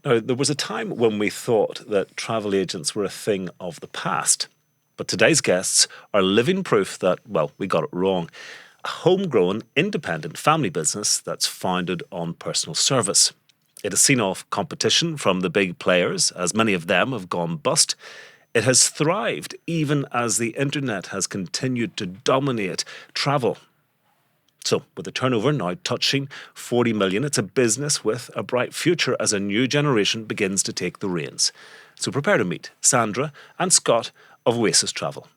Now, there was a time when we thought that travel agents were a thing of the past. But today's guests are living proof that, well, we got it wrong. A homegrown, independent family business that's founded on personal service. It has seen off competition from the big players, as many of them have gone bust. It has thrived even as the internet has continued to dominate travel. So, with a turnover now touching 40 million, it's a business with a bright future as a new generation begins to take the reins. So prepare to meet Sandra and Scott of Oasis Travel.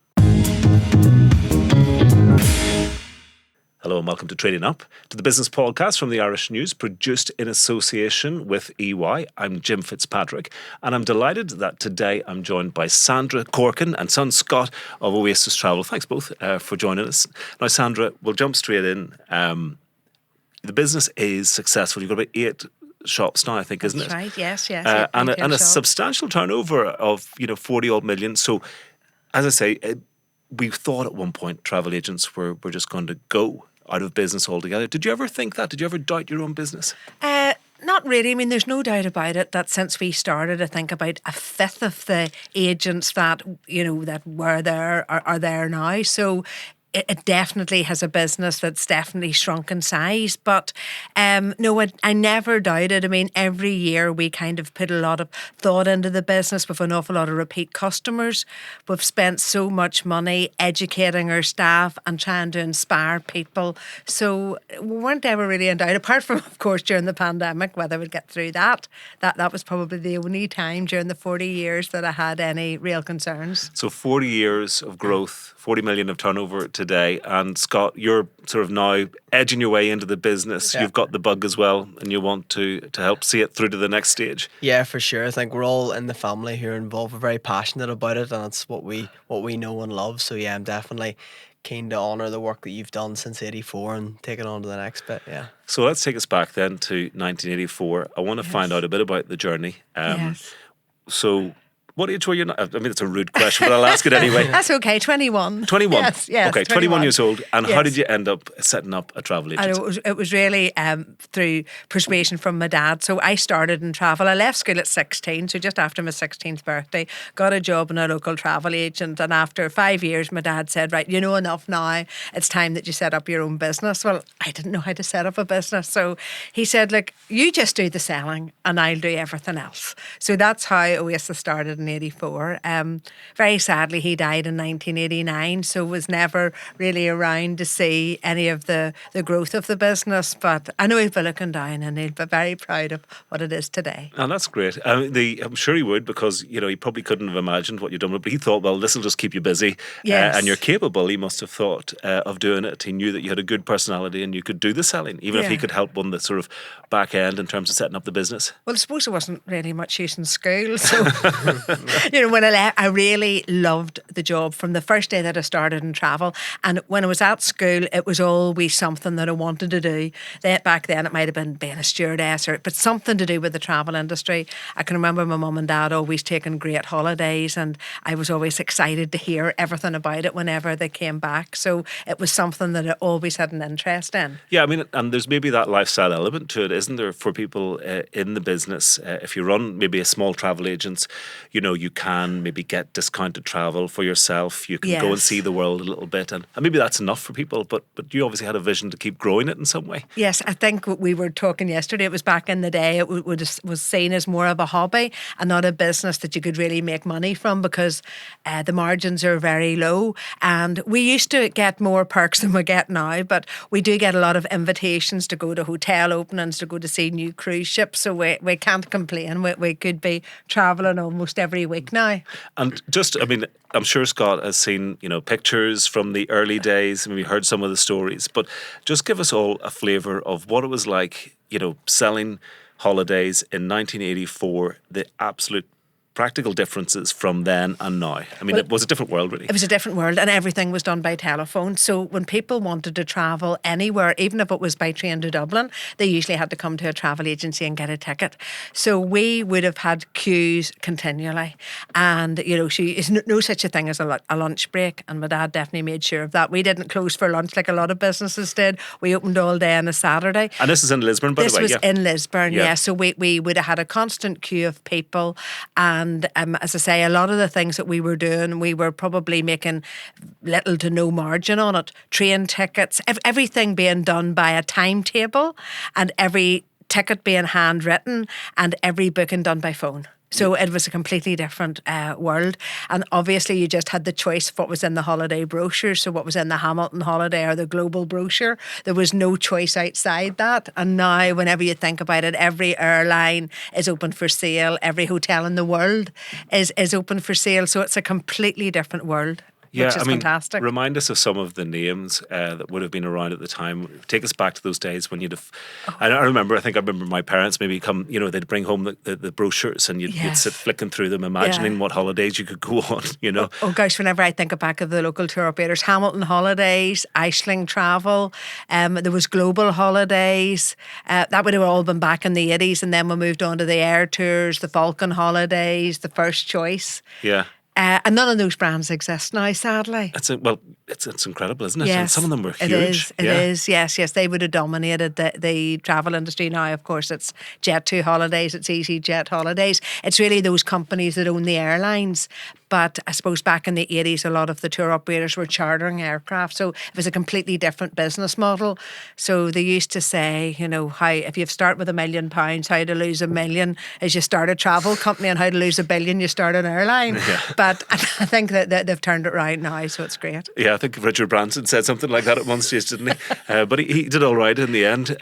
Hello and welcome to Trading Up, to the business podcast from the Irish News, produced in association with EY. I'm Jim Fitzpatrick, and I'm delighted that today I'm joined by Sandra Corkin and son Scott of Oasis Travel. Thanks both for joining us. Now, Sandra, we'll jump straight in. The business is successful. You've got about 8 shops now, I think, isn't it? That's right, yes. And a substantial turnover of 40 odd million. So, as I say, we thought at one point travel agents were just going to go out of business altogether. Did you ever think that? Did you ever doubt your own business? Not really. I mean, there's no doubt about it that since we started, I think about a fifth of the agents that, that were there are there now. So it definitely has a business that's definitely shrunk in size. But no, I never doubted. I mean, every year we kind of put a lot of thought into the business with an awful lot of repeat customers. We've spent so much money educating our staff and trying to inspire people. So we weren't ever really in doubt, apart from, of course, during the pandemic, whether we'd get through that. That was probably the only time during the 40 years that I had any real concerns. So 40 years of growth, 40 million of turnover today. And Scott, you're sort of now edging your way into the business. Yeah. You've got the bug as well, and you want to help see it through to the next stage. Yeah, for sure. I think we're all in the family who are involved. We're very passionate about it, and it's what we know and love. So yeah, I'm definitely keen to honour the work that you've done since '84 and take it on to the next bit. Yeah. So let's take us back then to 1984. I want to find out a bit about the journey. Yes. So, what age were you? I mean, it's a rude question, but I'll ask it anyway. That's okay, 21. 21? Yes, okay, 21 years old. And how did you end up setting up a travel agency? It was really through persuasion from my dad. So I started in travel. I left school at 16, so just after my 16th birthday, got a job in a local travel agent. And after 5 years, my dad said, right, you know enough now. It's time that you set up your own business. Well, I didn't know how to set up a business. So he said, look, you just do the selling and I'll do everything else. So that's how Oasis started in 84. Very sadly, he died in 1989, so was never really around to see any of the growth of the business. But I know he'll be looking down and he'll be very proud of what it is today. And that's great. I'm sure he would, because he probably couldn't have imagined what you'd done. But he thought, well, this will just keep you busy. Yes. And you're capable. He must have thought of doing it. He knew that you had a good personality and you could do the selling, even if he could help on the sort of back end in terms of setting up the business. Well, I suppose it wasn't really much use in school, so when I left, I really loved the job from the first day that I started in travel. And when I was at school, it was always something that I wanted to do. Back then, it might have been being a stewardess, but something to do with the travel industry. I can remember my mum and dad always taking great holidays, and I was always excited to hear everything about it whenever they came back. So it was something that I always had an interest in. Yeah, I mean, and there's maybe that lifestyle element to it, isn't there, for people in the business? If you run maybe a small travel agent, you can maybe get discounted travel for yourself. You can go and see the world a little bit, and maybe that's enough for people, but you obviously had a vision to keep growing it in some way. Yes, I think we were talking yesterday, it was back in the day, it was seen as more of a hobby and not a business that you could really make money from, because the margins are very low, and we used to get more perks than we get now, but we do get a lot of invitations to go to hotel openings, to go to see new cruise ships, so we can't complain. We could be travelling almost every week now. And I'm sure Scott has seen, pictures from the early days, and we heard some of the stories, but just give us all a flavour of what it was like, selling holidays in 1984, the absolute practical differences from then and now? I mean, it was a different world, really. It was a different world, and everything was done by telephone. So when people wanted to travel anywhere, even if it was by train to Dublin, they usually had to come to a travel agency and get a ticket. So we would have had queues continually. And, you know, is no such a thing as a lunch break. And my dad definitely made sure of that. We didn't close for lunch like a lot of businesses did. We opened all day on a Saturday. And this is in Lisburn, by the way. This was in Lisburn, yeah. So we would have had a constant queue of people. And as I say, a lot of the things that we were doing, we were probably making little to no margin on it. Train tickets, everything being done by a timetable, and every ticket being handwritten, and every booking done by phone. So it was a completely different world. And obviously you just had the choice of what was in the holiday brochure. So what was in the Hamilton holiday or the global brochure. There was no choice outside that. And now whenever you think about it, every airline is open for sale. Every hotel in the world is open for sale. So it's a completely different world. Yeah, which is fantastic. Remind us of some of the names that would have been around at the time. Take us back to those days when you'd have. I remember my parents maybe come. You know, they'd bring home the brochures, and you'd sit flicking through them, imagining what holidays you could go on. You know. Oh gosh, whenever I think back of the local tour operators, Hamilton Holidays, Aisling Travel, there was Global Holidays. That would have all been back in the 80s, and then we moved on to the Air Tours, the Falcon Holidays, the First Choice. Yeah. And none of those brands exist now, sadly. It's incredible, isn't it? Yes, and some of them were huge. It is. Yes. They would have dominated the travel industry now. Of course, it's Jet2 Holidays, it's EasyJet Holidays. It's really those companies that own the airlines. But I suppose back in the 80s, a lot of the tour operators were chartering aircraft. So it was a completely different business model. So they used to say, you know, how if you start with £1 million, how to lose £1 million is you start a travel company, and how to lose £1 billion, you start an airline. Yeah. But I think that they've turned it right now, so it's great. Yeah, I think Richard Branson said something like that at one stage, didn't he? But he did all right in the end.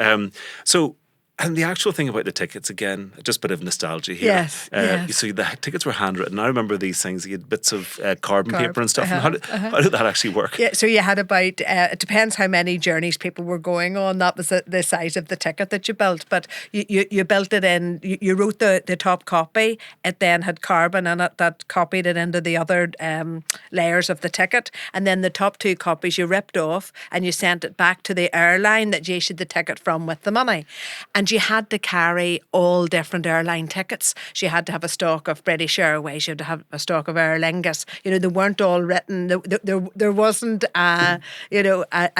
And the actual thing about the tickets, again, just a bit of nostalgia here. Yes, yes. So the tickets were handwritten. I remember these things. You had bits of carbon paper and stuff. And how did that actually work? Yeah, so you had about, it depends how many journeys people were going on. That was the size of the ticket that you built. But you built it in, you wrote the top copy. It then had carbon in it that copied it into the other layers of the ticket. And then the top two copies you ripped off, and you sent it back to the airline that you issued the ticket from with the money. And you had to carry all different airline tickets. So you had to have a stock of British Airways, you had to have a stock of Aer Lingus. You know, they weren't all written. There wasn't a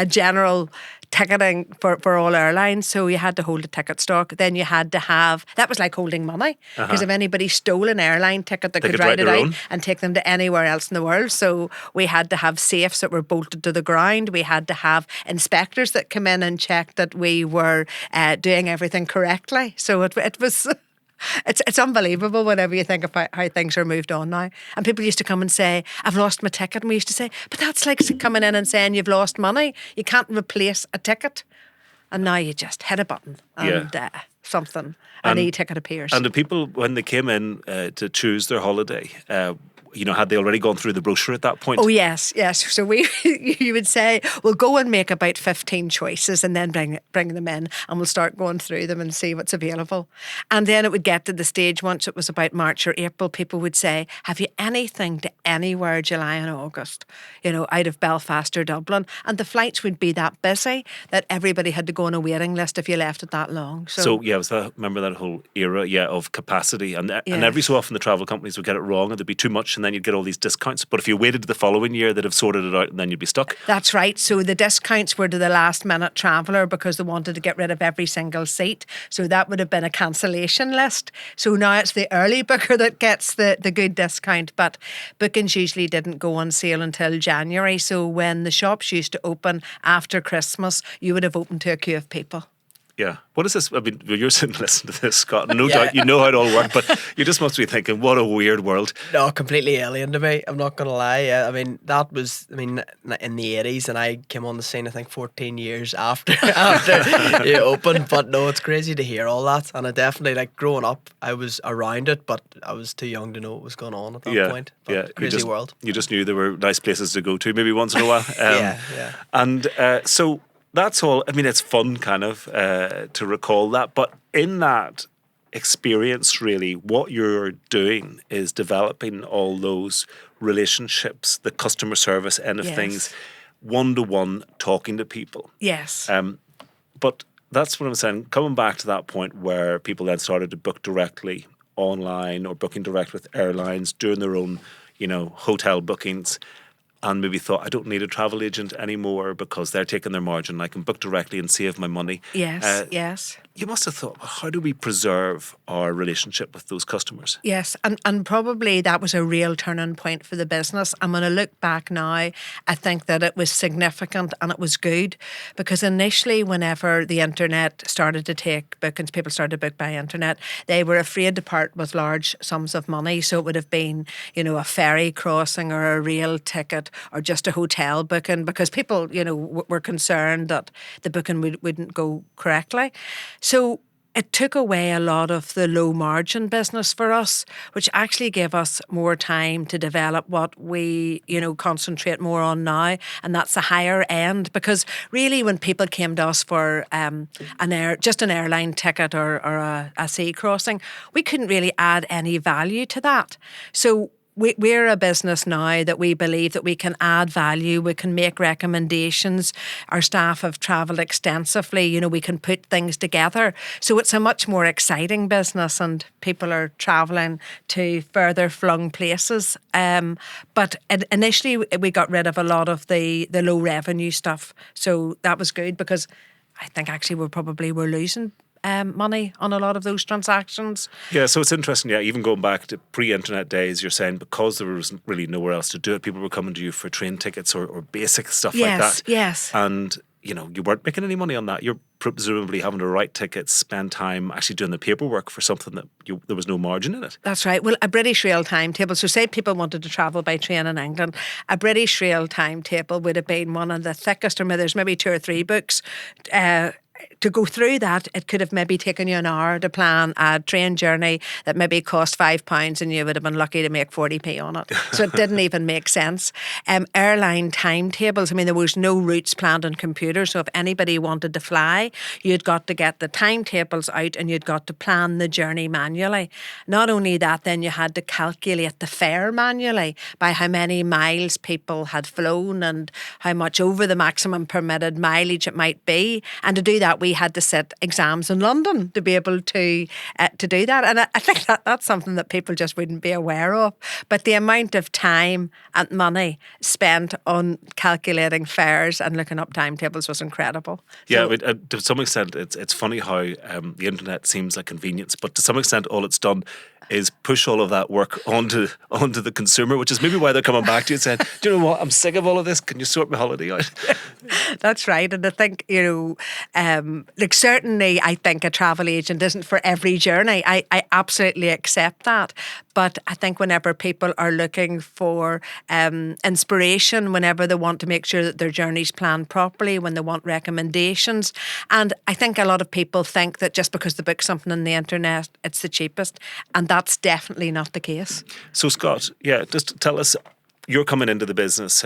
general ticketing for all airlines, so you had to hold a ticket stock. Then you had to have, that was like holding money, because if anybody stole an airline ticket, they could write it out and take them to anywhere else in the world. So we had to have safes that were bolted to the ground. We had to have inspectors that come in and check that we were doing everything correctly. So it was It's unbelievable whenever you think about how things are moved on now. And people used to come and say, I've lost my ticket. And we used to say, but that's like coming in and saying you've lost money. You can't replace a ticket. And now you just hit a button and something, an e-ticket appears. And the people, when they came in to choose their holiday, had they already gone through the brochure at that point? Oh, yes. So you would say, we'll go and make about 15 choices and then bring them in, and we'll start going through them and see what's available. And then it would get to the stage, once it was about March or April, people would say, have you anything to anywhere July and August, out of Belfast or Dublin? And the flights would be that busy that everybody had to go on a waiting list if you left it that long. Remember that whole era, of capacity. And every so often the travel companies would get it wrong, and there'd be too much, and then you'd get all these discounts. But if you waited to the following year, they'd have sorted it out, and then you'd be stuck. That's right. So the discounts were to the last minute traveller, because they wanted to get rid of every single seat. So that would have been a cancellation list. So now it's the early booker that gets the good discount. But bookings usually didn't go on sale until January. So when the shops used to open after Christmas, you would have opened to a queue of people. Yeah. What is this? I mean, you're sitting listening to this, Scott. No doubt you know how it all worked, but you just must be thinking, what a weird world. No, completely alien to me. I'm not going to lie. I mean, that was, in the 80s, and I came on the scene, I think, 14 years after it opened. But no, it's crazy to hear all that. And I definitely, growing up, I was around it, but I was too young to know what was going on at that point. But crazy world. You just knew there were nice places to go to, maybe once in a while. And so that's all. I mean, it's fun kind of to recall that. But in that experience, really, what you're doing is developing all those relationships, the customer service end of things, one-to-one talking to people. Yes. But that's what I'm saying. Coming back to that point where people then started to book directly online or booking direct with airlines, doing their own, hotel bookings, and maybe thought, I don't need a travel agent anymore because they're taking their margin. I can book directly and save my money. Yes. You must have thought, well, how do we preserve our relationship with those customers? Yes, and probably that was a real turning point for the business. And when I look back now, I think that it was significant and it was good, because initially, whenever the internet started to take bookings, people started to book by internet, they were afraid to part with large sums of money. So it would have been, a ferry crossing or a rail ticket or just a hotel booking, because people, were concerned that the booking wouldn't go correctly. So it took away a lot of the low margin business for us, which actually gave us more time to develop what we, concentrate more on now. And that's the higher end, because really when people came to us for just an airline ticket or a sea crossing, we couldn't really add any value to that. So we're a business now that we believe that we can add value, we can make recommendations. Our staff have travelled extensively, we can put things together. So it's a much more exciting business, and people are travelling to further flung places. But initially we got rid of a lot of the low revenue stuff. So that was good, because I think actually we're losing money on a lot of those transactions. Yeah, so it's interesting. Yeah, even going back to pre-internet days, you're saying because there was really nowhere else to do it, people were coming to you for train tickets or basic stuff like that. Yes. And you weren't making any money on that. You're presumably having to write tickets, spend time actually doing the paperwork for something that there was no margin in it. That's right. Well, a British Rail timetable. So say people wanted to travel by train in England, a British Rail timetable would have been one of the thickest, or there's maybe 2 or 3 books. To go through that, it could have maybe taken you an hour to plan a train journey that maybe cost £5, and you would have been lucky to make 40p on it. So it didn't even make sense. Airline timetables, there was no routes planned on computers. So if anybody wanted to fly, you'd got to get the timetables out and you'd got to plan the journey manually. Not only that, then you had to calculate the fare manually by how many miles people had flown and how much over the maximum permitted mileage it might be. And to do that, we had to sit exams in London to be able to do that. And I think that's something that people just wouldn't be aware of. But the amount of time and money spent on calculating fares and looking up timetables was incredible. Yeah, to some extent, it's funny how the internet seems like convenience, but to some extent, all it's done is push all of that work onto the consumer, which is maybe why they're coming back to you and saying, do you know what, I'm sick of all of this, can you sort my holiday out? That's right. And I think, certainly I think a travel agent isn't for every journey. I absolutely accept that. But I think whenever people are looking for inspiration, whenever they want to make sure that their journey's planned properly, when they want recommendations, and I think a lot of people think that just because they book something on the internet, it's the cheapest. And that's definitely not the case. So Scott, just tell us, you're coming into the business,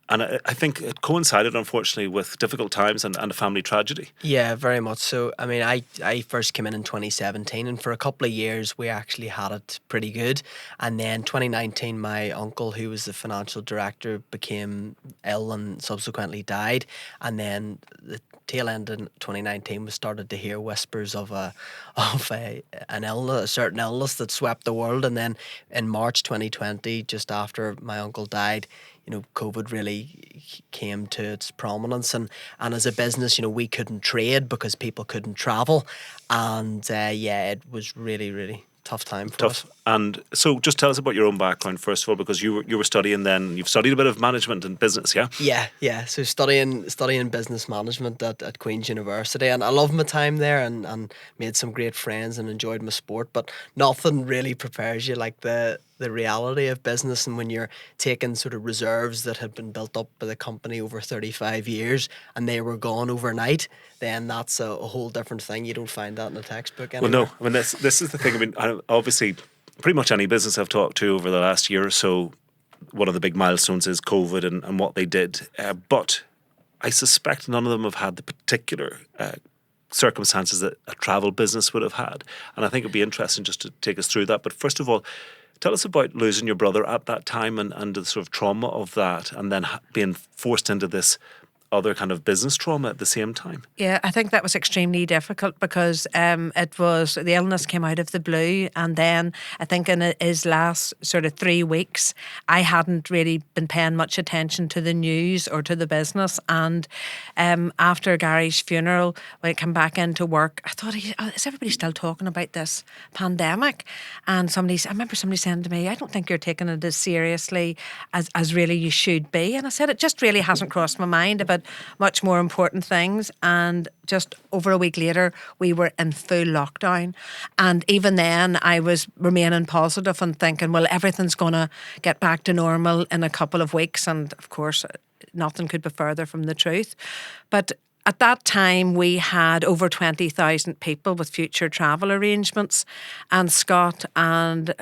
and I think it coincided, unfortunately, with difficult times and a family tragedy. Yeah, very much so. I first came in 2017, and for a couple of years we actually had it pretty good. And then 2019, my uncle, who was the financial director, became ill and subsequently died. And then the tail end in 2019, we started to hear whispers of an illness, a certain illness that swept the world. And then in March 2020, just after my uncle died, COVID really came to its prominence, and as a business, we couldn't trade because people couldn't travel, and it was really, really tough time for us. And so just tell us about your own background first of all, because you were studying then, you've studied a bit of management and business, yeah? Yeah. So studying business management at Queen's University, and I loved my time there and made some great friends and enjoyed my sport, but nothing really prepares you like the reality of business, and when you're taking sort of reserves that had been built up by the company over 35 years and they were gone overnight, then that's a whole different thing. You don't find that in a textbook anywhere. Well, no, this is the thing. Obviously, pretty much any business I've talked to over the last year or so, one of the big milestones is COVID and what they did. But I suspect none of them have had the particular circumstances that a travel business would have had. And I think it'd be interesting just to take us through that. But first of all, tell us about losing your brother at that time and the sort of trauma of that, and then being forced into this other kind of business trauma at the same time. Yeah, I think that was extremely difficult because it was, the illness came out of the blue, and then I think in his last sort of 3 weeks, I hadn't really been paying much attention to the news or to the business. And after Gary's funeral, when I came back into work, I thought, is everybody still talking about this pandemic? And I remember somebody saying to me, I don't think you're taking it as seriously as really you should be. And I said, it just really hasn't crossed my mind about much more important things. And just over a week later, we were in full lockdown. And even then, I was remaining positive and thinking, well, everything's going to get back to normal in a couple of weeks. And of course, nothing could be further from the truth. But at that time, we had over 20,000 people with future travel arrangements, and Scott and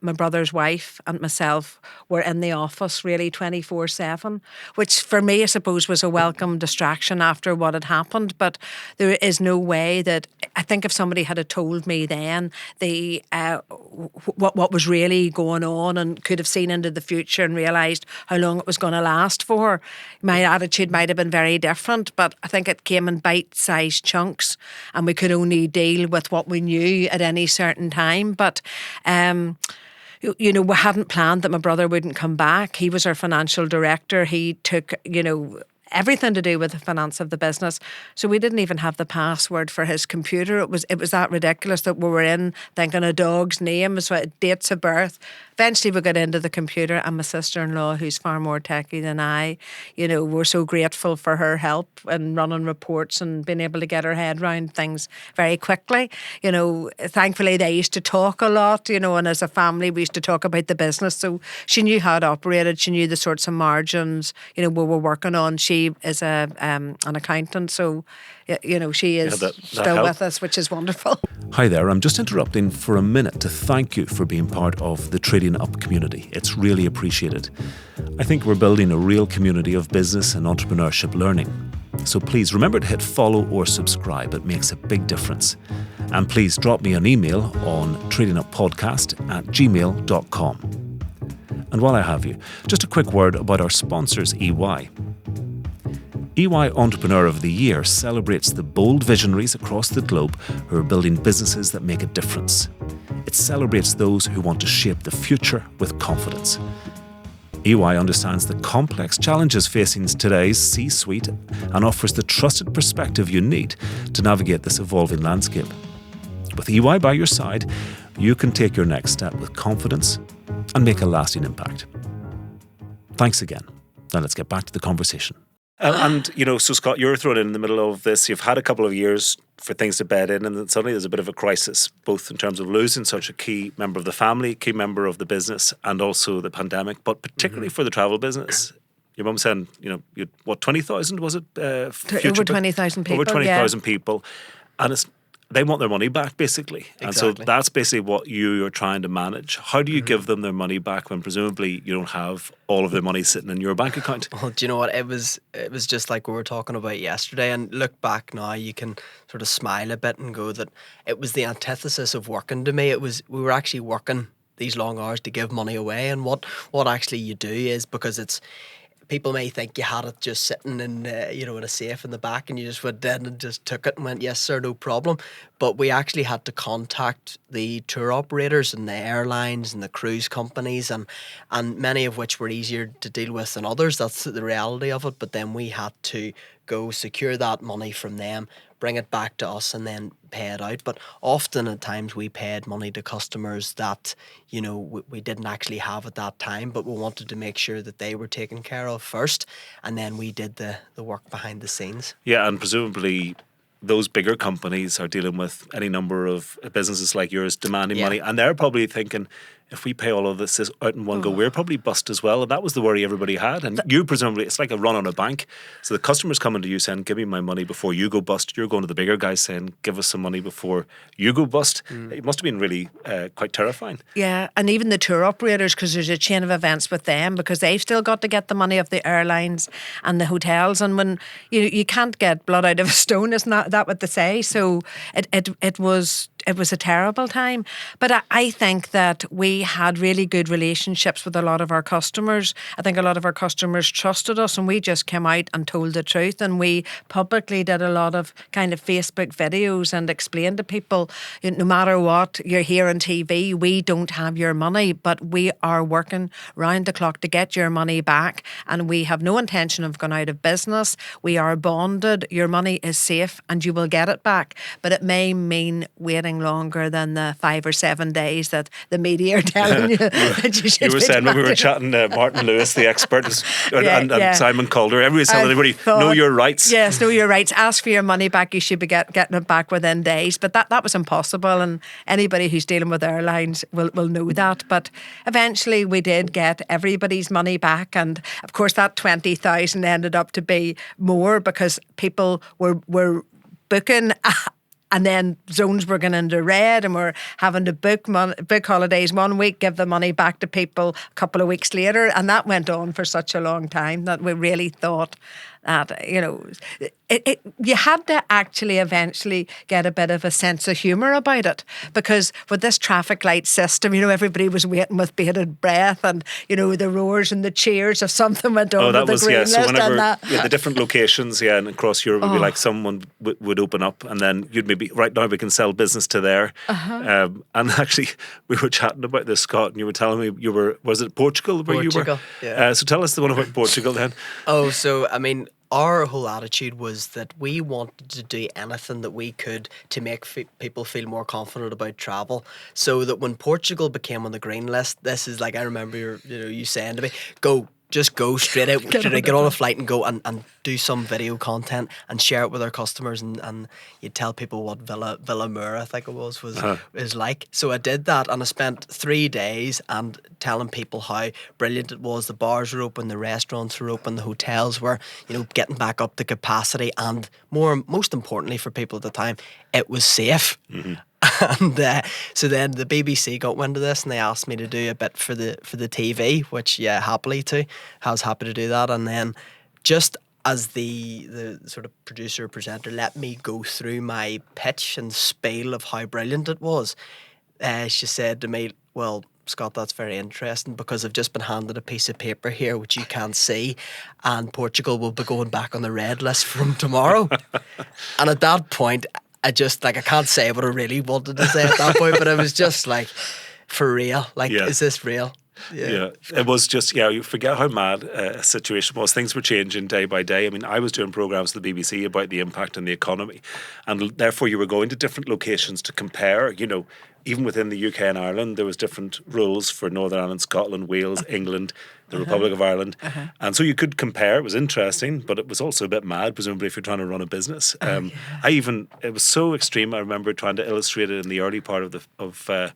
my brother's wife and myself were in the office really 24/7, which for me, I suppose, was a welcome distraction after what had happened. But there is no way that, I think if somebody had told me then what was really going on and could have seen into the future and realised how long it was going to last for, my attitude might have been very different. But I think it came in bite-sized chunks, and we could only deal with what we knew at any certain time. But we hadn't planned that my brother wouldn't come back. He was our financial director. He took, everything to do with the finance of the business. So we didn't even have the password for his computer. It was that ridiculous that we were in thinking a dog's name, dates of birth. Eventually we got into the computer, and my sister-in-law, who's far more techie than I, we're so grateful for her help in running reports and being able to get her head around things very quickly. Thankfully they used to talk a lot, and as a family we used to talk about the business. So she knew how it operated. She knew the sorts of margins, we were working on. She is an accountant, so she is still with us, which is wonderful. Hi there, I'm just interrupting for a minute to thank you for being part of the Trading Up community. It's really appreciated. I think we're building a real community of business and entrepreneurship learning. So please remember to hit follow or subscribe. It makes a big difference. And please drop me an email on tradinguppodcast@gmail.com. And while I have you, just a quick word about our sponsors, EY. EY Entrepreneur of the Year celebrates the bold visionaries across the globe who are building businesses that make a difference. It celebrates those who want to shape the future with confidence. EY understands the complex challenges facing today's C-suite and offers the trusted perspective you need to navigate this evolving landscape. With EY by your side, you can take your next step with confidence and make a lasting impact. Thanks again. Now let's get back to the conversation. So Scott, you're thrown in the middle of this. You've had a couple of years for things to bed in, and then suddenly there's a bit of a crisis, both in terms of losing such a key member of the family, key member of the business, and also the pandemic, but particularly for the travel business. Your mum said, you had, 20,000 was it? Over 20,000 people. Over 20,000 people. And they want their money back, basically. And so that's basically what you're trying to manage. How do you give them their money back when presumably you don't have all of their money sitting in your bank account? Well, do you know what? It was just like we were talking about yesterday. And look back now, you can sort of smile a bit and go that it was the antithesis of working to me. We were actually working these long hours to give money away. And what actually you do is, because people may think you had it just sitting in, in a safe in the back, and you just went in and just took it and went, yes, sir, no problem. But we actually had to contact the tour operators and the airlines and the cruise companies, and many of which were easier to deal with than others. That's the reality of it. But then we had to go secure that money from them, bring it back to us, and then pay it out. But often at times we paid money to customers that, we didn't actually have at that time, but we wanted to make sure that they were taken care of first, and then we did the work behind the scenes. Yeah, and presumably those bigger companies are dealing with any number of businesses like yours demanding money, and they're probably thinking, if we pay all of this out in one go, we're probably bust as well. And that was the worry everybody had. And you presumably, it's like a run on a bank. So the customer's coming to you saying, give me my money before you go bust. You're going to the bigger guys saying, give us some money before you go bust. It must have been really quite terrifying. Yeah, and even the tour operators, because there's a chain of events with them, because they've still got to get the money of the airlines and the hotels. And when you can't get blood out of a stone, isn't that what they say? So it was a terrible time. But I think that we had really good relationships with a lot of our customers. I think a lot of our customers trusted us, and we just came out and told the truth. And we publicly did a lot of kind of Facebook videos and explained to people, no matter what, you're here on TV, we don't have your money, but we are working round the clock to get your money back. And we have no intention of going out of business. We are bonded. Your money is safe and you will get it back. But it may mean waiting longer than the 5 or 7 days that the media are telling you that you should. You were saying when we were chatting, Martin Lewis, the expert, and Simon Calder, everybody's telling everybody, know your rights. Yes, know your rights. Ask for your money back. You should be getting it back within days. But that was impossible, and anybody who's dealing with airlines will know that. But eventually we did get everybody's money back, and of course that 20,000 ended up to be more because people were booking. And then zones were going into red, and we're having to book holidays 1 week, give the money back to people a couple of weeks later. And that went on for such a long time that we really thought that, you had to actually eventually get a bit of a sense of humour about it, because with this traffic light system, everybody was waiting with bated breath, and the roars and the cheers if something went on with the green list. So whenever and that. The different locations, and across Europe would be like someone would open up, and then you'd maybe, right now we can sell business to there. And actually, we were chatting about this, Scott, and you were telling me was it Portugal where you were? Yeah. So tell us the one about Portugal then. Our whole attitude was that we wanted to do anything that we could to make people feel more confident about travel, so that when Portugal became on the green list, this is like, I remember you saying to me, just go straight out, get on a flight and go and do some video content and share it with our customers, and you'd tell people what Villa Moura, I think it was is like. So I did that, and I spent 3 days and telling people how brilliant it was. The bars were open, the restaurants were open, the hotels were, getting back up to capacity, and most importantly for people at the time, it was safe. Mm-hmm. And so then the BBC got wind of this, and they asked me to do a bit for the TV, which I was happy to do that. And then just as the sort of producer presenter let me go through my pitch and spiel of how brilliant it was, she said to me, well, Scott, that's very interesting, because I've just been handed a piece of paper here which you can't see, and Portugal will be going back on the red list from tomorrow. And at that point, I can't say what I really wanted to say at that point, but I was just like, for real? Is this real? Yeah. It was just, you forget how mad a situation was. Things were changing day by day. I mean, I was doing programmes for the BBC about the impact on the economy, and therefore you were going to different locations to compare, even within the UK and Ireland, there was different rules for Northern Ireland, Scotland, Wales, England, the Republic of Ireland. And so you could compare. It was interesting, but it was also a bit mad, presumably, if you're trying to run a business. It was so extreme. I remember trying to illustrate it in the early part of I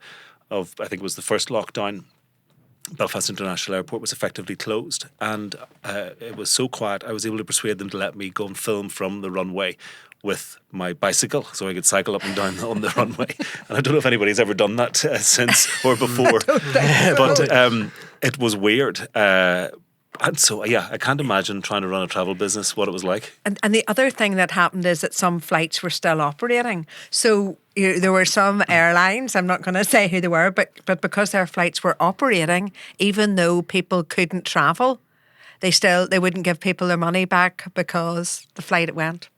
think it was the first lockdown. Belfast International Airport was effectively closed, and it was so quiet, I was able to persuade them to let me go and film from the runway with my bicycle, so I could cycle up and down on the runway. And I don't know if anybody's ever done that since or before, but it was weird. And so, I can't imagine trying to run a travel business, what it was like. And the other thing that happened is that some flights were still operating. So there were some airlines, I'm not going to say who they were, but because their flights were operating, even though people couldn't travel, they wouldn't give people their money back because the flight went.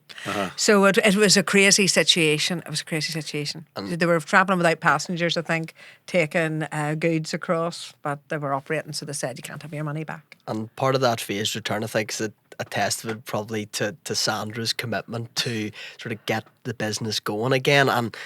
So it was a crazy situation. It was a crazy situation. They were travelling without passengers, I think, taking goods across, but they were operating, so they said you can't have your money back. And part of that phased return, I think, is a testament probably to Sandra's commitment to sort of get the business going again. And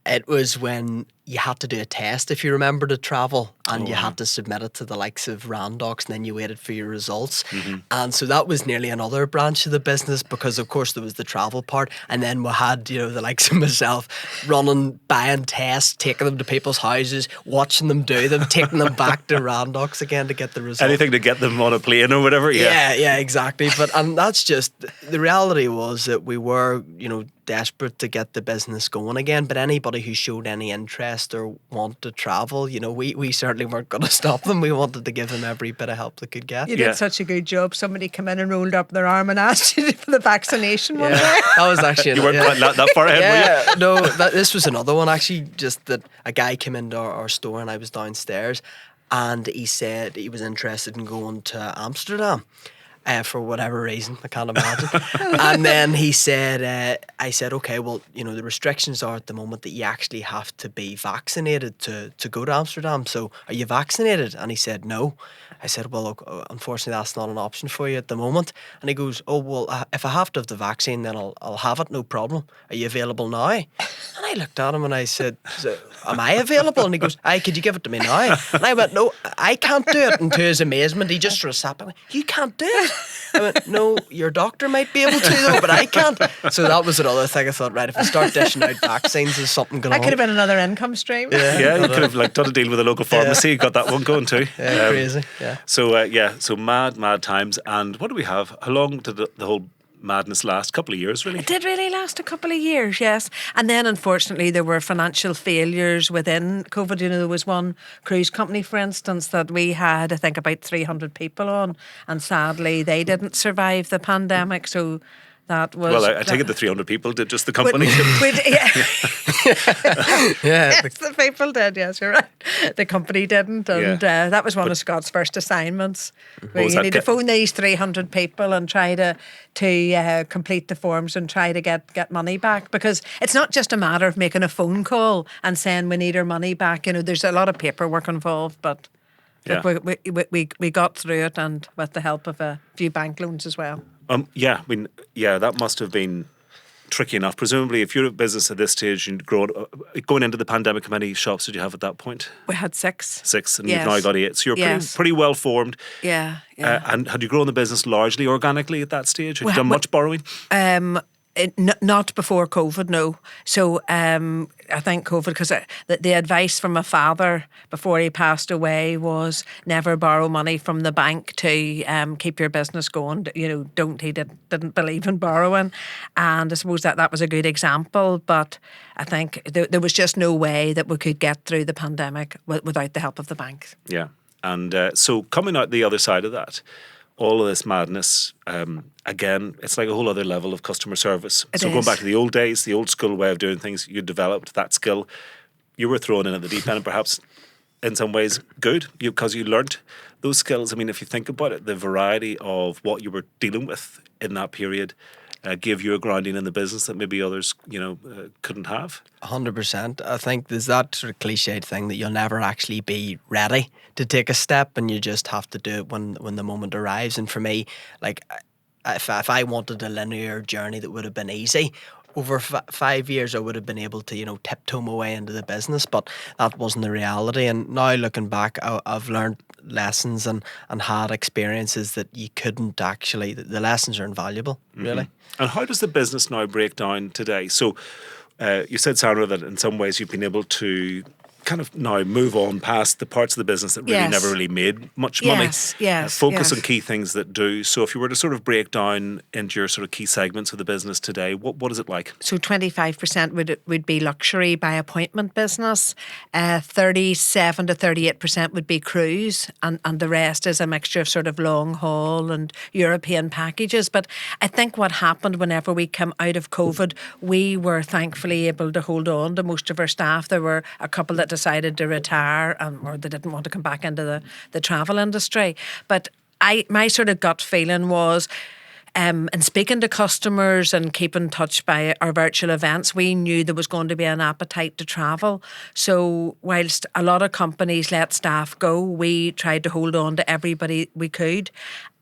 it was when you had to do a test, if you remember, to travel. and you had to submit it to the likes of Randox, and then you waited for your results. And so that was nearly another branch of the business, because of course there was the travel part, and then we had, you know, the likes of myself running, buying tests, taking them to people's houses, watching them do them, taking them back to Randox again to get the results. Anything to get them on a plane or whatever. Yeah, exactly. And that's just, the reality was that we were, you know, desperate to get the business going again, but anybody who showed any interest or wanted to travel, you know, we certainly weren't going to stop them. We wanted to give them every bit of help they could get. You did such a good job. Somebody came in and rolled up their arm and asked you for the vaccination one day. That was actually... You weren't quite that far ahead, were you? No, this was another one actually, just that a guy came into our store and I was downstairs, and he said he was interested in going to Amsterdam. For whatever reason, I can't imagine. And then he said, I said, okay, well, you know, the restrictions are at the moment that you actually have to be vaccinated to go to Amsterdam. So are you vaccinated? And he said, no. I said, well, look, unfortunately, that's not an option for you at the moment. And he goes, oh, well, if I have to have the vaccine, then I'll have it, no problem. Are you available now? And I looked at him and I said, am I available? And he goes, aye, could you give it to me now? And I went, no, I can't do it. And to his amazement, he just sort of sat back, you can't do it. I went, no, your doctor might be able to though, but I can't. So that was another thing. I thought, right, if I start dishing out vaccines, there's something going on. That could have been another income stream. Yeah, you could have like done a deal with a local pharmacy, got that one going too. Yeah, crazy. Yeah. So mad times. And what do we have? How long did the whole madness last? A couple of years, really? It did really last a couple of years, yes. And then unfortunately there were financial failures within COVID. You know, there was one cruise company, for instance, that we had, I think, about 300 people on, and sadly they didn't survive the pandemic. So that was... Well, I take it the 300 people did, just the company. Yes, the people did, yes, you're right. The company didn't, and that was one of Scott's first assignments. You need to phone these 300 people and try to complete the forms and try to get money back, because it's not just a matter of making a phone call and saying we need our money back. You know, there's a lot of paperwork involved, but we got through it, and with the help of a few bank loans as well. That must have been tricky enough. Presumably, if you're a business at this stage and going into the pandemic, how many shops did you have at that point? We had 6. 6, and you've now got 8. So you're pretty well formed. Yeah. And had you grown the business largely organically at that stage? Had you done much borrowing? Not before COVID, no. So I think COVID, because the advice from my father before he passed away was never borrow money from the bank to keep your business going. You know, he didn't believe in borrowing, and I suppose that was a good example. But I think there was just no way that we could get through the pandemic without the help of the bank. Yeah, and so coming out the other side of that, all of this madness, again, it's like a whole other level of customer service. Going back to the old days, the old school way of doing things, you developed that skill. You were thrown in at the deep end, and perhaps in some ways good, because you learnt those skills. I mean, if you think about it, the variety of what you were dealing with in that period gave you a grounding in the business that maybe others, couldn't have. 100%. I think there's that sort of cliched thing that you'll never actually be ready to take a step, and you just have to do it when the moment arrives. And for me, like, if I wanted a linear journey that would have been easy, over 5 years I would have been able to, tiptoe my way into the business, but that wasn't the reality. And now looking back, I've learned lessons and had experiences that you couldn't actually, the lessons are invaluable, really. Mm-hmm. And how does the business now break down today? So you said, Sandra, that in some ways you've been able to kind of now move on past the parts of the business that really never really made much money. Focus on key things that do. So if you were to sort of break down into your sort of key segments of the business today, what is it like? So 25% would be luxury by appointment business, 37 to 38% would be cruise, and the rest is a mixture of sort of long haul and European packages. But I think what happened whenever we came out of COVID, we were thankfully able to hold on to most of our staff. There were a couple that decided to retire, or they didn't want to come back into the travel industry. But my sort of gut feeling was, and speaking to customers and keeping in touch by our virtual events, we knew there was going to be an appetite to travel. So whilst a lot of companies let staff go, we tried to hold on to everybody we could,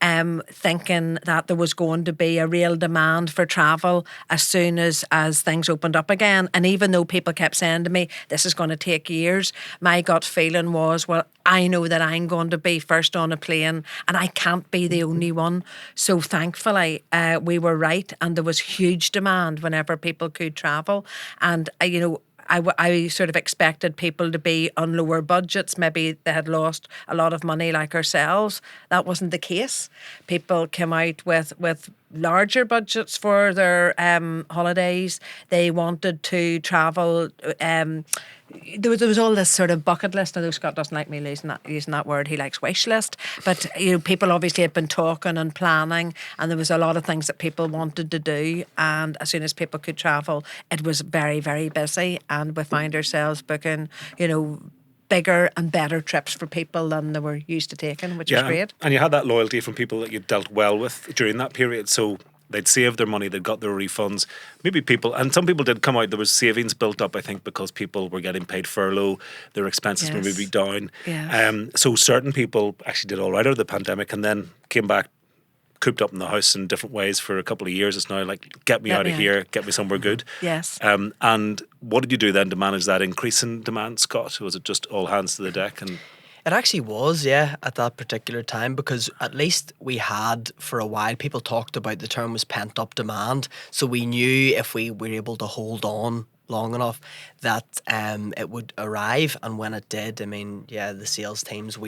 thinking that there was going to be a real demand for travel as soon as things opened up again. And even though people kept saying to me, this is going to take years, my gut feeling was, well, I know that I'm going to be first on a plane and I can't be the only one. So thankfully, we were right, and there was huge demand whenever people could travel. And, I sort of expected people to be on lower budgets. Maybe they had lost a lot of money like ourselves. That wasn't the case. People came out with larger budgets for their holidays. They wanted to travel. There was all this sort of bucket list. Although Scott doesn't like me using that word, he likes wish list. But people obviously had been talking and planning, and there was a lot of things that people wanted to do. And as soon as people could travel, it was very, very busy, and we found ourselves booking, bigger and better trips for people than they were used to taking, which was great. And you had that loyalty from people that you dealt well with during that period. So they'd saved their money, they'd got their refunds. Maybe some people did come out, there was savings built up, I think, because people were getting paid furlough, their expenses were maybe down. Yes. So certain people actually did all right out of the pandemic and then came back cooped up in the house in different ways for a couple of years. It's now like, get me out of here, get me somewhere good. Yes. And what did you do then to manage that increase in demand, Scott? Was it just all hands to the deck? And It actually was, yeah, at that particular time, because at least we had, for a while, people talked about the term was pent-up demand. So we knew if we were able to hold on long enough that it would arrive. And when it did, I mean, yeah, the sales teams,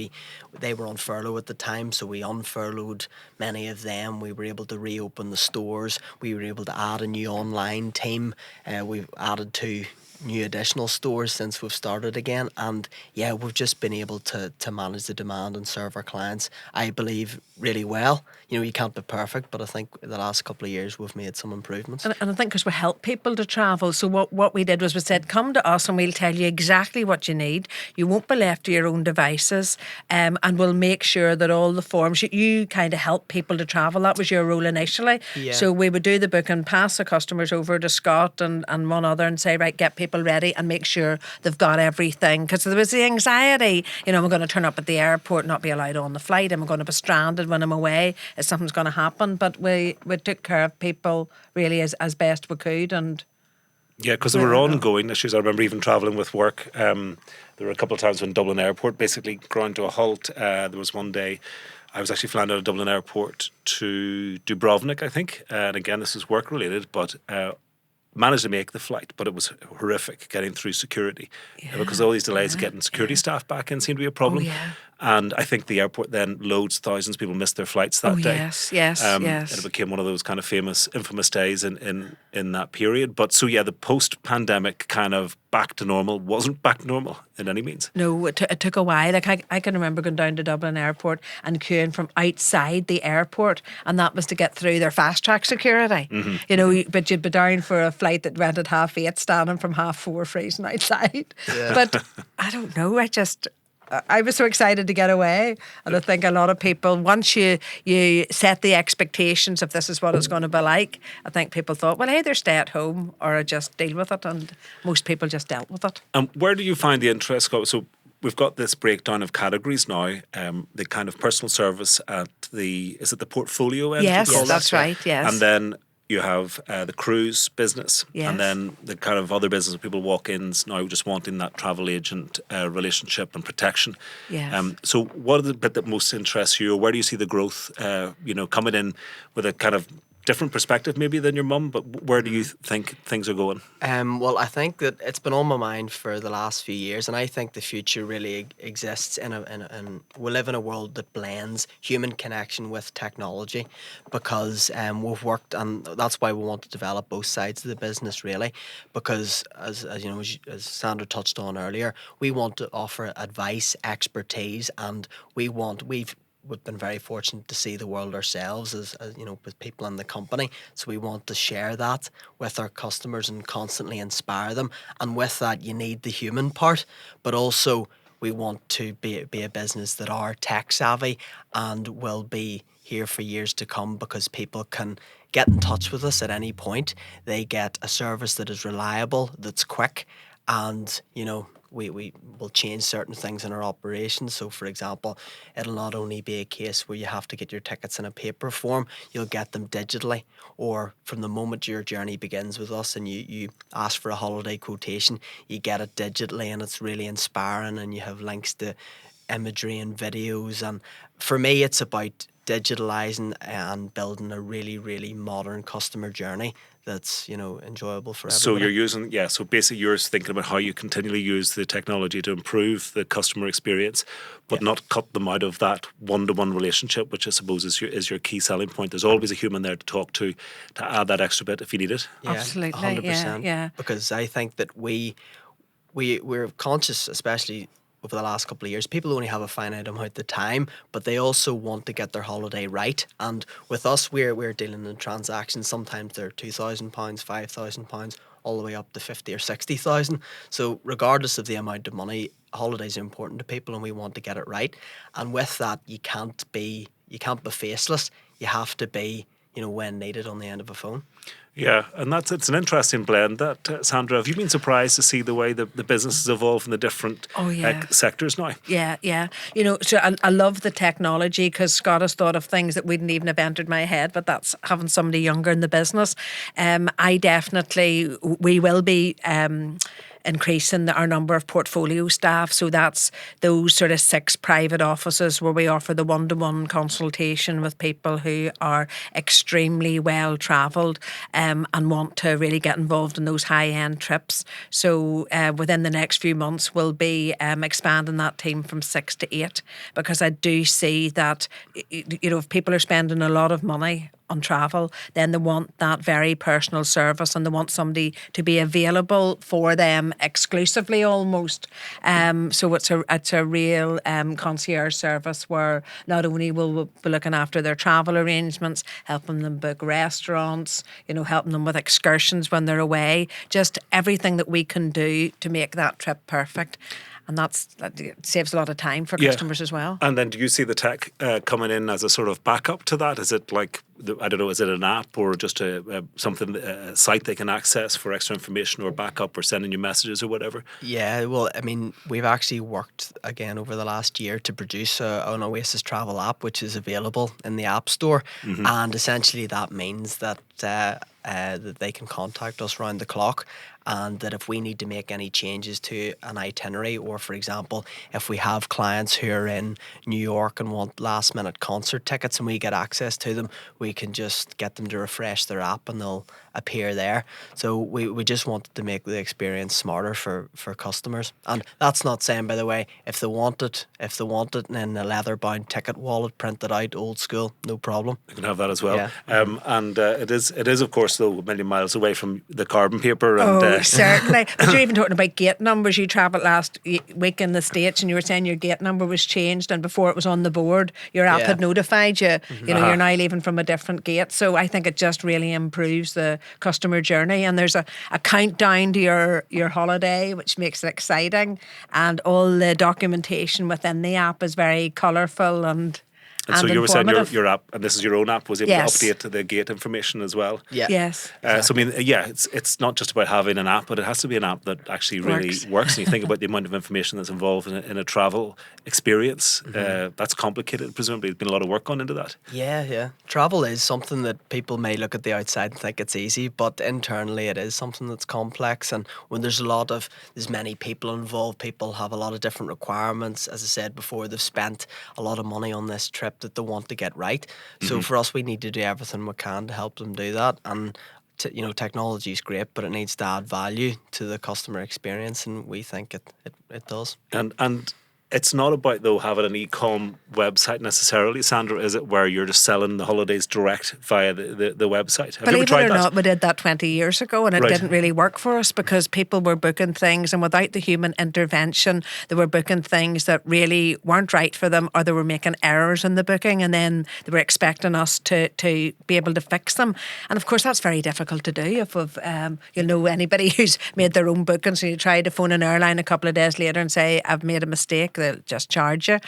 they were on furlough at the time, so we unfurloughed many of them. We were able to reopen the stores. We were able to add a new online team. We've added 2 new additional stores since we've started again, and yeah, we've just been able to manage the demand and serve our clients, I believe, really well. You can't be perfect, but I think the last couple of years we've made some improvements. And I think because we help people to travel, so what we did was we said, come to us and we'll tell you exactly what you need. You won't be left to your own devices, and we'll make sure that all the forms, you kind of help people to travel. That was your role initially. Yeah. So we would do the book and pass the customers over to Scott and one other and say, right, get people ready and make sure they've got everything. Because there was the anxiety, I'm going to turn up at the airport, not be allowed on the flight, I'm going to be stranded when I'm away, if something's going to happen. But we took care of people really as best we could. And yeah, because there were ongoing issues. I remember even travelling with work. There were a couple of times when Dublin Airport basically ground to a halt. There was one day I was actually flying out of Dublin Airport to Dubrovnik, I think. And again, this is work related, but managed to make the flight, but it was horrific getting through security because all these delays getting security staff back in seemed to be a problem. And I think the airport then loads thousands of people missed their flights that day. Yes. And it became one of those kind of infamous days in that period. But so yeah, the post-pandemic kind of back to normal wasn't back to normal in any means. No, it took a while. Like I can remember going down to Dublin Airport and queuing from outside the airport, and that was to get through their fast track security. But you'd be down for a flight that went at 8:30, standing from 4:30, freezing outside. Yeah. But I don't know. I was so excited to get away, and I think a lot of people, once you set the expectations of this is what it's going to be like, I think people thought, well, either stay at home or just deal with it, and most people just dealt with it. And where do you find the interest? So we've got this breakdown of categories now. The kind of personal service at is it the portfolio end? Yes, that's right. Yes, and then you have the cruise business, and then the kind of other business where people walk in now just wanting that travel agent relationship and protection. Yes. So what are the bit that most interests you, or where do you see the growth, coming in with a kind of different perspective maybe than your mum, but where do you think things are going? Well, I think that it's been on my mind for the last few years, and I think the future really exists in we live in a world that blends human connection with technology, because we've worked, and that's why we want to develop both sides of the business really, because as Sandra touched on earlier, we want to offer advice, expertise, and we've been very fortunate to see the world ourselves as with people in the company. So we want to share that with our customers and constantly inspire them. And with that, you need the human part, but also we want to be a business that are tech savvy and will be here for years to come, because people can get in touch with us at any point. They get a service that is reliable, that's quick, and we will change certain things in our operations. So, for example, it'll not only be a case where you have to get your tickets in a paper form, you'll get them digitally, or from the moment your journey begins with us and you ask for a holiday quotation, you get it digitally, and it's really inspiring, and you have links to imagery and videos. And for me, it's about digitalizing and building a really, really modern customer journey that's, enjoyable for everybody. So you're using, so basically you're thinking about how you continually use the technology to improve the customer experience, but not cut them out of that one-to-one relationship, which I suppose is your key selling point. There's always a human there to talk to add that extra bit if you need it. Yeah, Absolutely, 100%. yeah. Because I think that we're conscious, especially over the last couple of years, people only have a finite amount of time, but they also want to get their holiday right. And with us, we're dealing in transactions. Sometimes they're £2,000, £5,000, all the way up to 50 or 60,000. So regardless of the amount of money, holidays are important to people, and we want to get it right. And with that, you can't be faceless. You have to be, when needed, on the end of a phone. Yeah, and it's an interesting blend. That Sandra, have you been surprised to see the way the business has evolved in the different sectors now? Yeah. So I love the technology, because Scott has thought of things that wouldn't even have entered my head, but that's having somebody younger in the business. We will be increasing our number of portfolio staff. So that's those sort of 6 private offices where we offer the one-to-one consultation with people who are extremely well travelled and want to really get involved in those high-end trips. So within the next few months, we'll be expanding that team from 6 to 8, because I do see that, if people are spending a lot of money on travel, then they want that very personal service, and they want somebody to be available for them exclusively almost. So it's a real concierge service, where not only will we be looking after their travel arrangements, helping them book restaurants, helping them with excursions when they're away, just everything that we can do to make that trip perfect. And that saves a lot of time for customers as well. And then do you see the tech coming in as a sort of backup to that? Is it like, I don't know, is it an app or just a site they can access for extra information or backup or sending you messages or whatever? Yeah, well, I mean, we've actually worked again over the last year to produce an Oasis Travel app, which is available in the App Store. Mm-hmm. And essentially that means that that they can contact us round the clock, and that if we need to make any changes to an itinerary, or for example, if we have clients who are in New York and want last minute concert tickets and we get access to them, we can just get them to refresh their app and they'll appear there. So we just wanted to make the experience smarter for customers. And that's not saying, by the way, if they want it in a leather bound ticket wallet printed out old school, no problem. You can have that as well. Yeah. And it is of course though a million miles away from the carbon paper. And, certainly. But you're even talking about gate numbers. You travelled last week in the States, and you were saying your gate number was changed, and before it was on the board, your app had notified you. Mm-hmm. You're now leaving from a different gate. So I think it just really improves the customer journey. And there's a countdown to your holiday, which makes it exciting. And all the documentation within the app is very colourful and so you were saying your app, and this is your own app, was able to update the gate information as well. Yeah. Yes. Exactly. So I mean, it's not just about having an app, but it has to be an app that actually really works. And you think about the amount of information that's involved in a travel experience. Mm-hmm. That's complicated. Presumably, there's been a lot of work gone into that. Yeah. Travel is something that people may look at the outside and think it's easy, but internally it is something that's complex. And when there's many people involved, people have a lot of different requirements. As I said before, they've spent a lot of money on this trip that they want to get right. So for us, we need to do everything we can to help them do that. And technology is great, but it needs to add value to the customer experience, and we think it does. And it's not about though having an e-com website necessarily, Sandra, is it, where you're just selling the holidays direct via the website? Have Believe you ever tried it or that? not, we did that 20 years ago, and it didn't really work for us, because people were booking things, and without the human intervention, they were booking things that really weren't right for them, or they were making errors in the booking, and then they were expecting us to be able to fix them. And of course, that's very difficult to do. If anybody who's made their own bookings, and you try to phone an airline a couple of days later and say, I've made a mistake, they'll just charge you.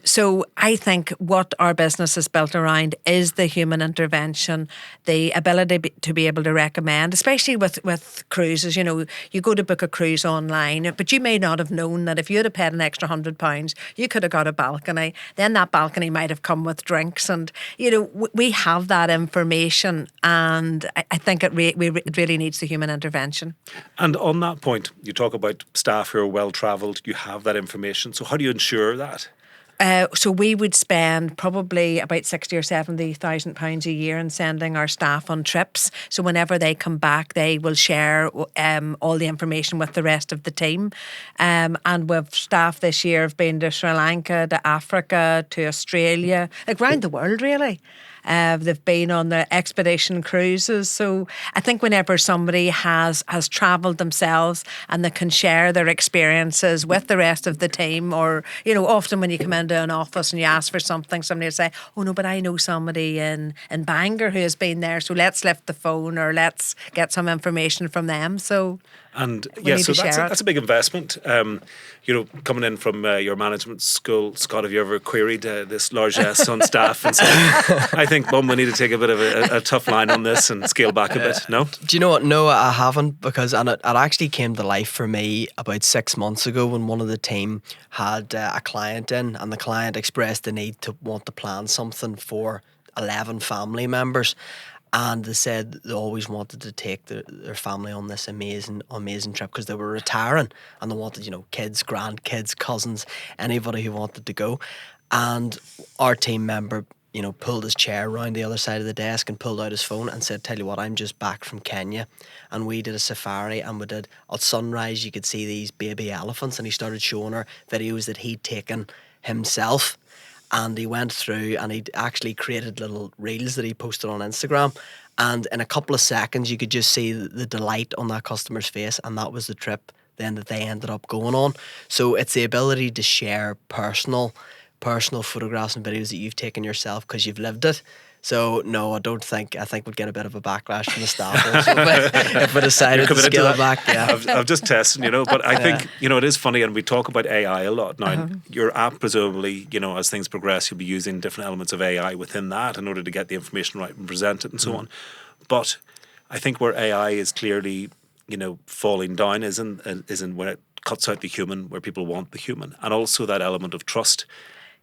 So I think what our business is built around is the human intervention, the ability to be able to recommend, especially with cruises. You go to book a cruise online, but you may not have known that if you had paid an extra £100, you could have got a balcony. Then that balcony might have come with drinks, and we have that information, and I think it really needs the human intervention. And on that point, you talk about staff who are well travelled. You have that information information. So how do you ensure that? So we would spend probably about 60 or 70,000 pounds a year in sending our staff on trips. So whenever they come back, they will share all the information with the rest of the team. And we've staff this year have been to Sri Lanka, to Africa, to Australia, like around the world really. They've been on the expedition cruises. So I think whenever somebody has travelled themselves and they can share their experiences with the rest of the team, or, often when you come into an office and you ask for something, somebody will say, oh no, but I know somebody in Bangor who has been there, so let's lift the phone or let's get some information from them. So And we need so to share it. that's a big investment. Coming in from your management school, Scott, have you ever queried this largesse on staff and said, I think, Mum, we need to take a bit of a tough line on this and scale back a bit? No? Do you know what? No, I haven't, because it actually came to life for me about 6 months ago when one of the team had a client in, and the client expressed the need to want to plan something for 11 family members. And they said they always wanted to take their family on this amazing trip because they were retiring, and they wanted, kids, grandkids, cousins, anybody who wanted to go. And our team member, pulled his chair around the other side of the desk and pulled out his phone and said, tell you what, I'm just back from Kenya. And we did a safari, and we did, at sunrise, you could see these baby elephants, and he started showing her videos that he'd taken himself. And he went through and he actually created little reels that he posted on Instagram. And in a couple of seconds, you could just see the delight on that customer's face. And that was the trip then that they ended up going on. So it's the ability to share personal photographs and videos that you've taken yourself because you've lived it. So no, I think we'd get a bit of a backlash from the staff also if we decided to scale it back. Yeah, I've just tested, but I think, it is funny, and we talk about AI a lot now. Your app, presumably, as things progress, you'll be using different elements of AI within that in order to get the information right and present it and so on. But I think where AI is clearly, falling down is in where it cuts out the human, where people want the human, and also that element of trust.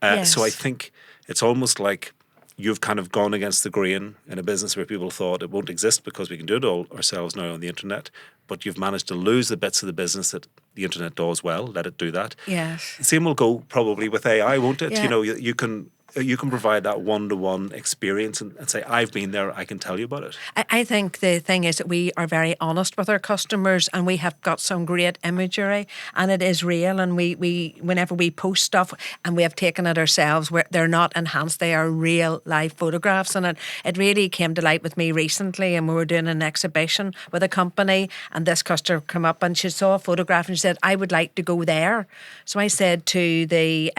Yes. So I think it's almost like you've kind of gone against the grain in a business where people thought it won't exist because we can do it all ourselves now on the internet, but you've managed to lose the bits of the business that the internet does well. Let it do that. Yes. Same will go probably with AI, won't it? Yeah. You can provide that one-to-one experience and say, I've been there, I can tell you about it. I think the thing is that we are very honest with our customers, and we have got some great imagery, and it is real. And we whenever we post stuff, and we have taken it ourselves, they're not enhanced, they are real live photographs. And it really came to light with me recently, and we were doing an exhibition with a company, and this customer came up and she saw a photograph and she said, I would like to go there. So I said to the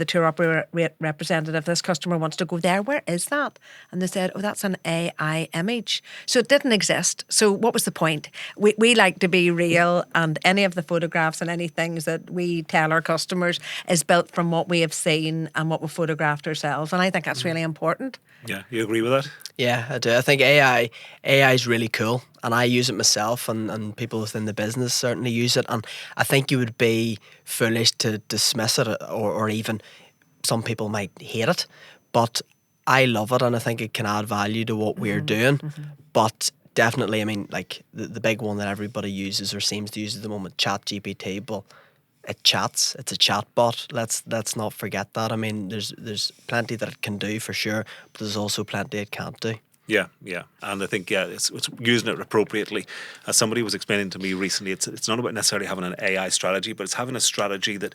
tour operator representative, this customer wants to go there, where is that? And they said, oh, that's an AI image. So it didn't exist. So what was the point? We like to be real, and any of the photographs and any things that we tell our customers is built from what we have seen and what we've photographed ourselves. And I think that's really important. Yeah, you agree with that? Yeah, I do. I think AI is really cool, and I use it myself, and people within the business certainly use it. And I think you would be foolish to dismiss it, or even some people might hate it, but I love it, and I think it can add value to what we're doing. But definitely, I mean, like the big one that everybody uses or seems to use at the moment, ChatGPT. Well, it chats. It's a chatbot. Let's not forget that. I mean, there's plenty that it can do for sure, but there's also plenty it can't do. Yeah, and I think it's using it appropriately. As somebody was explaining to me recently, it's not about necessarily having an AI strategy, but it's having a strategy that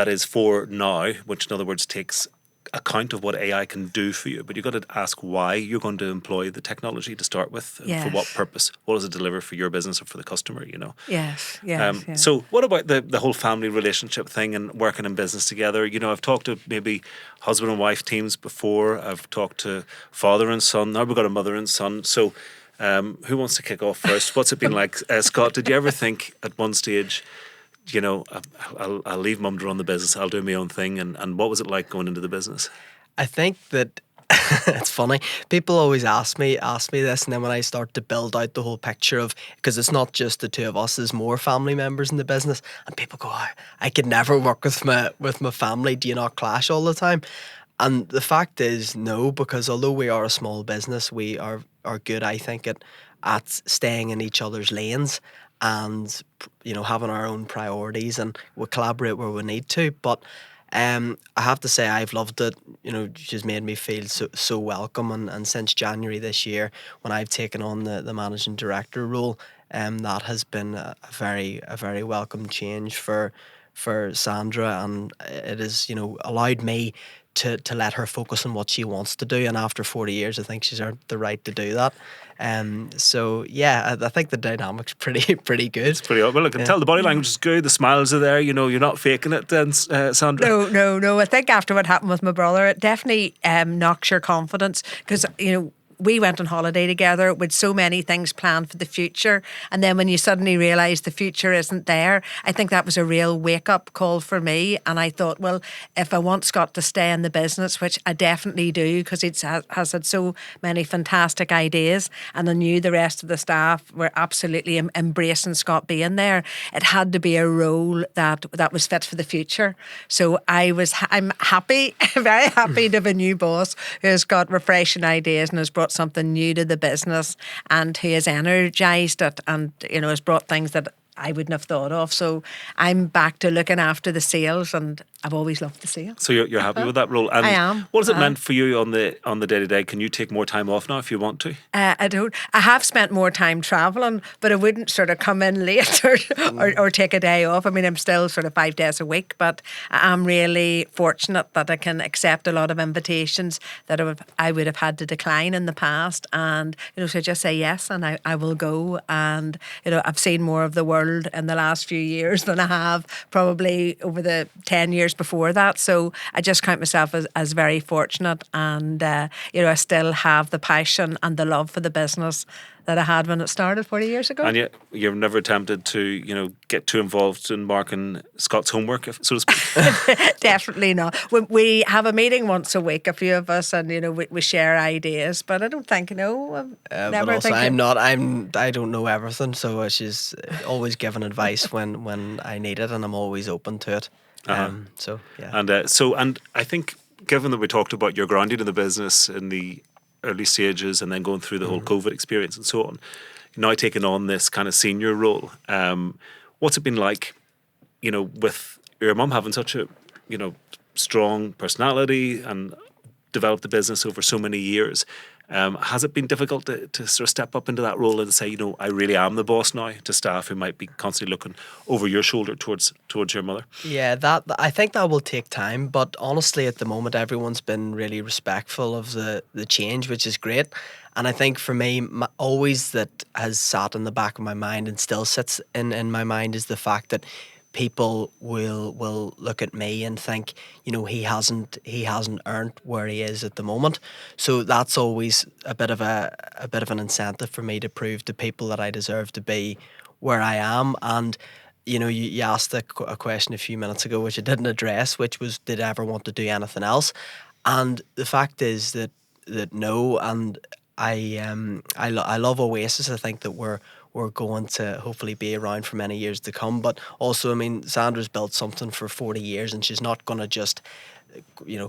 is for now, which in other words takes account of what AI can do for you. But you've got to ask why you're going to employ the technology to start with, and Yes. for what purpose. What does it deliver for your business or for the customer, Yes. So what about the whole family relationship thing and working in business together? I've talked to maybe husband and wife teams before. I've talked to father and son. Now we've got a mother and son. So who wants to kick off first? What's it been like? Scott, did you ever think at one stage, I'll leave mum to run the business, I'll do my own thing, and what was it like going into the business? I think that it's funny. People always ask me this, and then when I start to build out the whole picture of, because it's not just the two of us, there's more family members in the business, and people go, I could never work with my family. Do you not clash all the time? And the fact is, no, because although we are a small business, we are good, I think, at staying in each other's lanes. and having our own priorities, and we'll collaborate where we need to. But I have to say I've loved it. She's made me feel so welcome, and since January this year, when I've taken on the managing director role, that has been a very welcome change for Sandra, and it has allowed me to let her focus on what she wants to do. And after 40 years, I think she's earned the right to do that. So yeah, I think the dynamic's pretty good. It's pretty well. I can tell the body language is good. The smiles are there. You're not faking it, then, Sandra. No. I think after what happened with my brother, it definitely knocks your confidence, because we went on holiday together with so many things planned for the future, and then when you suddenly realise the future isn't there, I think that was a real wake-up call for me. And I thought, well, if I want Scott to stay in the business, which I definitely do, because it has had so many fantastic ideas, and I knew the rest of the staff were absolutely embracing Scott being there, it had to be a role that was fit for the future. So I'm happy, very happy to have a new boss who has got refreshing ideas and has brought something new to the business, and who has energised it, and has brought things that I wouldn't have thought of. So I'm back to looking after the sales, and I've always loved the sales. So you're happy with that role? And I am. What has it meant for you on the day-to-day? Can you take more time off now if you want to? I don't. I have spent more time travelling, but I wouldn't sort of come in late or take a day off. I mean, I'm still sort of 5 days a week, but I'm really fortunate that I can accept a lot of invitations that I would have had to decline in the past, and so just say yes, and I will go. And I've seen more of the world in the last few years than I have probably over the 10 years before that. So I just count myself as very fortunate, and I still have the passion and the love for the business that I had when it started 40 years ago. And yet you've never attempted to, get too involved in marking Scott's homework, so to speak? Definitely not. We have a meeting once a week, a few of us, and we share ideas. But I don't think never. But also, I don't know everything, so she's always giving advice when I need it, and I'm always open to it. So yeah. And I think, given that we talked about your grounding in the business in the early stages, and then going through the whole COVID experience and so on, now taking on this kind of senior role, what's it been like, with your mum having such a, strong personality and developed the business over so many years? Has it been difficult to sort of step up into that role and say, I really am the boss now, to staff who might be constantly looking over your shoulder towards your mother? Yeah, I think that will take time, but honestly at the moment everyone's been really respectful of the change, which is great. And I think for me, always that has sat in the back of my mind and still sits in my mind is the fact that people will look at me and think, he hasn't earned where he is at the moment. So that's always a bit of an incentive for me to prove to people that I deserve to be where I am. And you asked a question a few minutes ago which I didn't address, which was, did I ever want to do anything else? And the fact is that no. And I love Oasis. I think that we're going to hopefully be around for many years to come. But also, I mean, Sandra's built something for 40 years, and she's not going to just,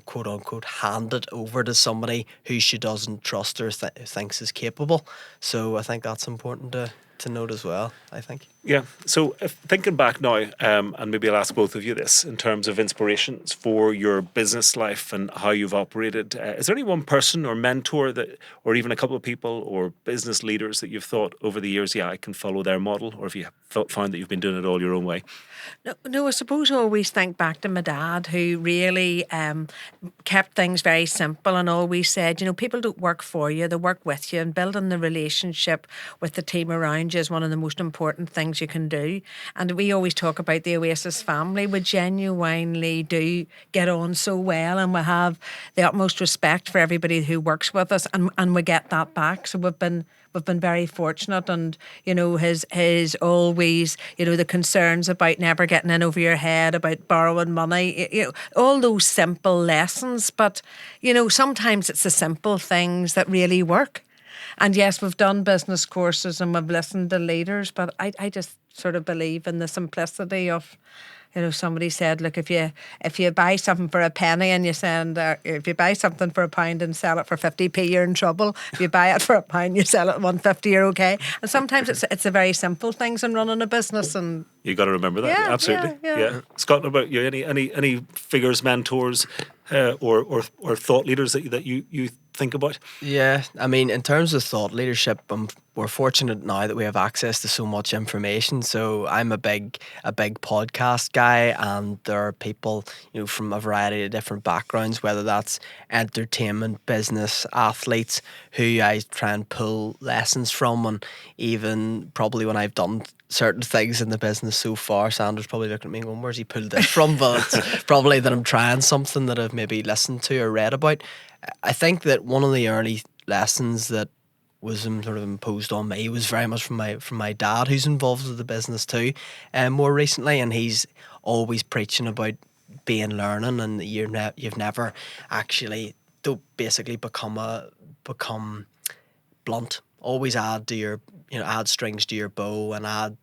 quote unquote, hand it over to somebody who she doesn't trust or thinks is capable. So I think that's important to note as well, I think. Yeah. So thinking back now, and maybe I'll ask both of you this, in terms of inspirations for your business life and how you've operated, is there any one person or mentor or even a couple of people or business leaders that you've thought over the years, I can follow their model, or have you found that you've been doing it all your own way? No, I suppose I always think back to my dad, who really kept things very simple and always said, people don't work for you, they work with you, and building the relationship with the team around you is one of the most important things you can do. And we always talk about the Oasis family. We genuinely do get on so well, and we have the utmost respect for everybody who works with us, and we get that back. So we've been very fortunate, and his always the concerns about never getting in over your head, about borrowing money, all those simple lessons. But sometimes it's the simple things that really work. And yes, we've done business courses and we've listened to leaders, but I just sort of believe in the simplicity of somebody said, look, if you buy something for a penny and you send, if you buy something for £1 and sell it for 50p, you're in trouble. If you buy it for £1, you sell it at 150, you're okay. And sometimes it's the very simple things in running a business. And you got to remember that. Yeah, Absolutely. yeah. Scott, what about you? Any figures, mentors, or thought leaders that you think about? Yeah, I mean, in terms of thought leadership, we're fortunate now that we have access to so much information. So I'm a big podcast guy, and there are people, from a variety of different backgrounds, whether that's entertainment, business, athletes, who I try and pull lessons from, and even probably when I've done certain things in the business so far, Sandra's probably looking at me going, where's he pulled this from? But it's probably that I'm trying something that I've maybe listened to or read about. I think that one of the early lessons that was sort of imposed on me was very much from my dad, who's involved with the business too, more recently, and he's always preaching about being learning, and you've never actually to basically become blunt. Always add to your add strings to your bow and add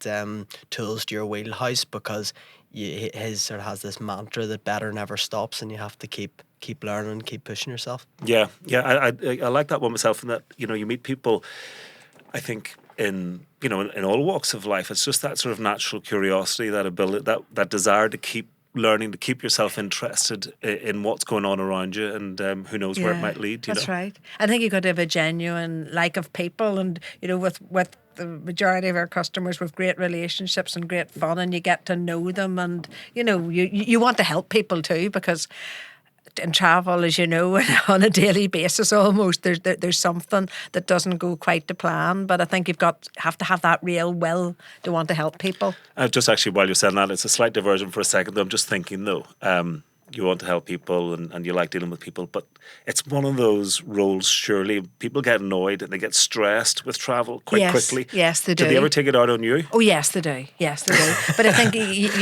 tools to your wheelhouse, because his sort of has this mantra that better never stops, and you have to keep learning, keep pushing yourself. Yeah. I like that one myself, and that you meet people, I think, in all walks of life. It's just that sort of natural curiosity, that ability, that desire to keep learning, to keep yourself interested in what's going on around you, and who knows where it might lead. That's right. I think you've got to have a genuine like of people, and with the majority of our customers, with great relationships and great fun, and you get to know them, and you want to help people too, because in travel, as you know, on a daily basis almost, there's something that doesn't go quite to plan. But I think have to have that real will to want to help people. Just actually, while you're saying that, it's a slight diversion for a second. I'm just thinking though, you want to help people and you like dealing with people, but it's one of those roles, surely. People get annoyed and they get stressed with travel quite quickly. Yes, they do. Do they ever take it out on you? Oh, yes, they do. Yes, they do. But I think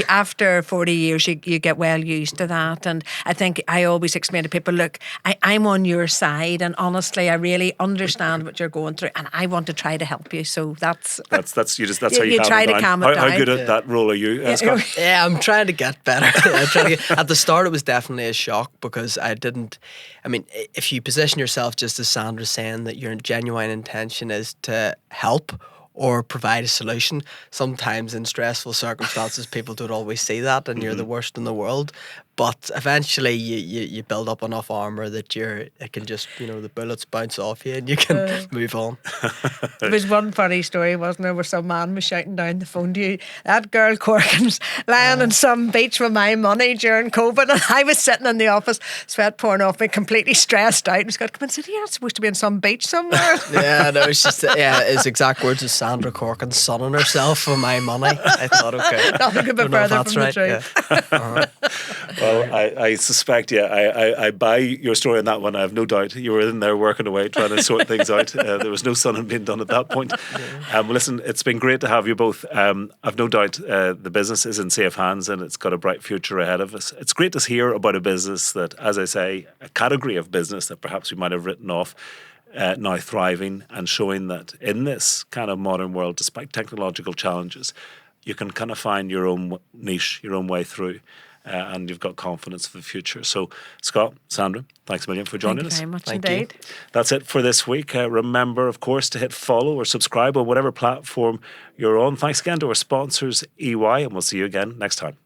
after 40 years, you get well used to that. And I think I always explain to people, look, I'm on your side, and honestly, I really understand what you're going through, and I want to try to help you. So that's how you try to calm it down. How good at that role are you, Scott? Yeah, I'm trying to get better. At the start, it was definitely a shock, because if you position yourself, just as Sandra's saying, that your genuine intention is to help or provide a solution, sometimes in stressful circumstances people don't always see that, and you're the worst in the world. But eventually you build up enough armour that it can just, the bullets bounce off you and you can move on. There was one funny story, wasn't there, where some man was shouting down the phone to you, that girl Corkin's lying on some beach with my money during COVID, and I was sitting in the office, sweat pouring off me, completely stressed out, and Scott come and said, you're not supposed to be on some beach somewhere. Yeah, no, it's just, his exact words is Sandra Corkin sunning herself for my money. I thought, okay. Nothing could be further from the truth. Yeah. Well, I suspect, I buy your story on that one. I have no doubt you were in there working away, trying to sort things out. There was no sunning being done at that point. Listen, it's been great to have you both. I've no doubt the business is in safe hands, and it's got a bright future ahead of us. It's great to hear about a business that, as I say, a category of business that perhaps we might have written off, now thriving and showing that in this kind of modern world, despite technological challenges, you can kind of find your own niche, your own way through. And you've got confidence for the future. So, Scott, Sandra, thanks a million for joining us. Thank you very much Thank indeed. you. That's it for this week. Remember, of course, to hit follow or subscribe on whatever platform you're on. Thanks again to our sponsors, EY, and we'll see you again next time.